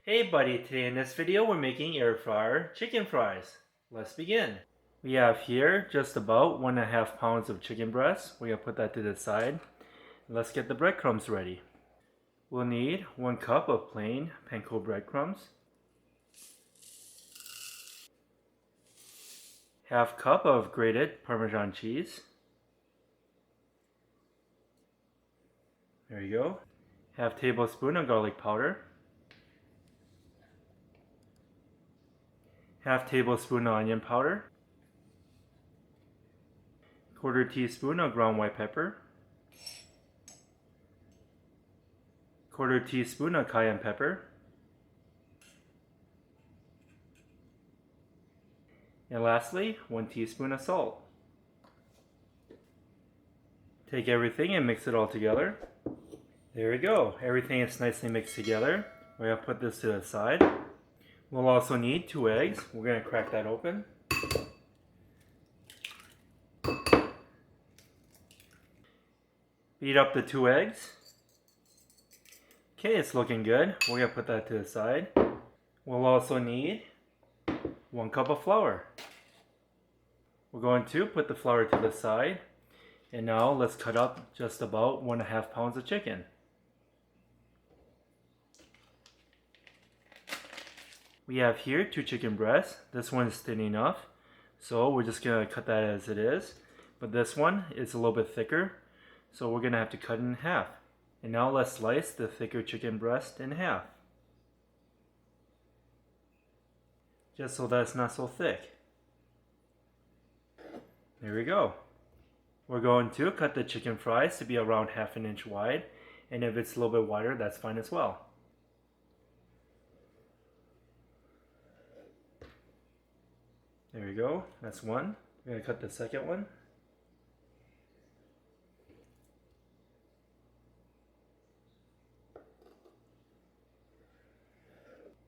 Hey buddy, today in this video we're making air fryer chicken fries. Let's begin. We have here just about 1.5 pounds of chicken breast. We're going to put that to the side. Let's get the breadcrumbs ready. We'll need 1 cup of plain panko breadcrumbs, 1/2 cup of grated Parmesan cheese. There you go. 1/2 tablespoon of garlic powder. 1/2 tablespoon of onion powder, 1/4 teaspoon of ground white pepper, 1/4 teaspoon of cayenne pepper, and lastly 1 teaspoon of salt. Take everything and mix it all together. There we go, everything is nicely mixed together. We're going to put this to the side. We'll also need 2 eggs. We're going to crack that open. Beat up the 2 eggs. Okay, it's looking good. We're going to put that to the side. We'll also need 1 cup of flour. We're going to put the flour to the side. And now let's cut up just about 1.5 pounds of chicken. We have here 2 chicken breasts. This one is thin enough, so we're just going to cut that as it is. But this one is a little bit thicker, so we're going to have to cut it in half. And now let's slice the thicker chicken breast in half, just so that it's not so thick. There we go. We're going to cut the chicken fries to be around 1/2 inch wide, and if it's a little bit wider, that's fine as well. There we go, that's one. We're going to cut the second one.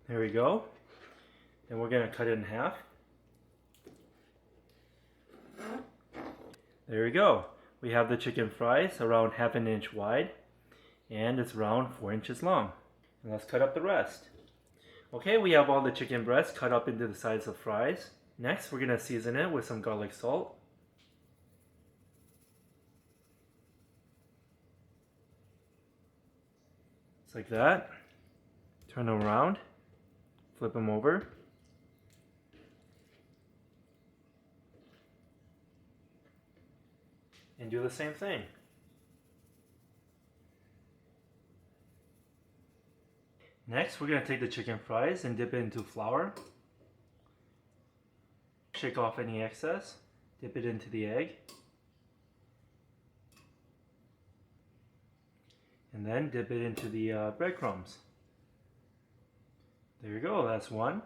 There we go. And we're going to cut it in half. There we go. We have the chicken fries around 1/2 inch wide, and it's around 4 inches long. And let's cut up the rest. Okay, we have all the chicken breasts cut up into the size of fries. Next, we're going to season it with some garlic salt. Just like that. Turn them around. Flip them over. And do the same thing. Next, we're going to take the chicken fries and dip it into flour. Shake off any excess, dip it into the egg, and then dip it into the breadcrumbs. There you go, that's one.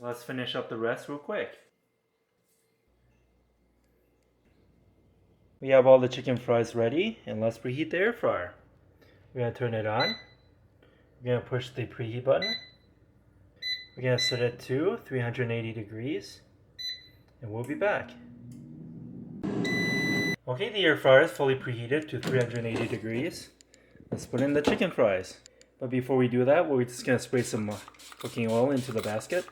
Let's finish up the rest real quick. We have all the chicken fries ready, and let's preheat the air fryer. We're going to turn it on. We're going to push the preheat button. We're going to set it to 380 degrees, and we'll be back. Okay, the air fryer is fully preheated to 380 degrees. Let's put in the chicken fries. But before we do that, we're just going to spray some cooking oil into the basket.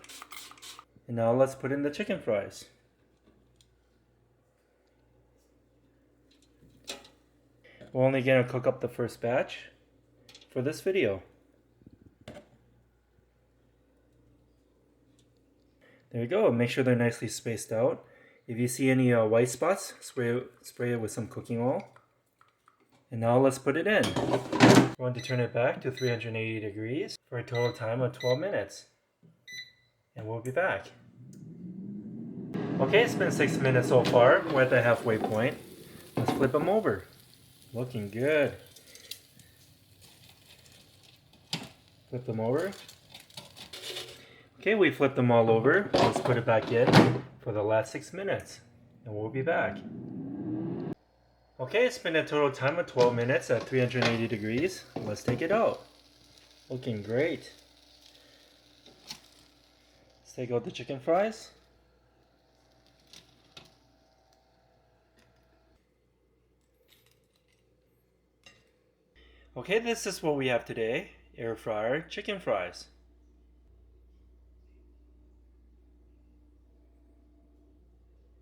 And now let's put in the chicken fries. We're only going to cook up the first batch for this video. There you go. Make sure they're nicely spaced out. If you see any white spots, spray it with some cooking oil. And now let's put it in. We're going to turn it back to 380 degrees for a total time of 12 minutes. And we'll be back. Okay, it's been 6 minutes so far. We're at the halfway point. Let's flip them over. Looking good. Flip them over. Okay, we flipped them all over. Let's put it back in for the last 6 minutes, and we'll be back. Okay, it's been a total time of 12 minutes at 380 degrees. Let's take it out. Looking great. Let's take out the chicken fries. Okay, this is what we have today. air fryer chicken fries.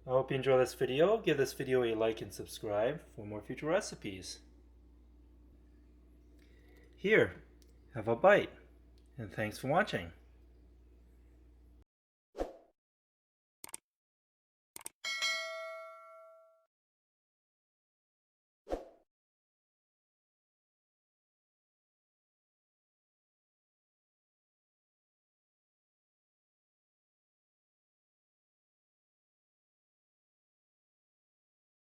I hope you enjoy this video. Give this video a like and subscribe for more future recipes. Here, have a bite, and thanks for watching.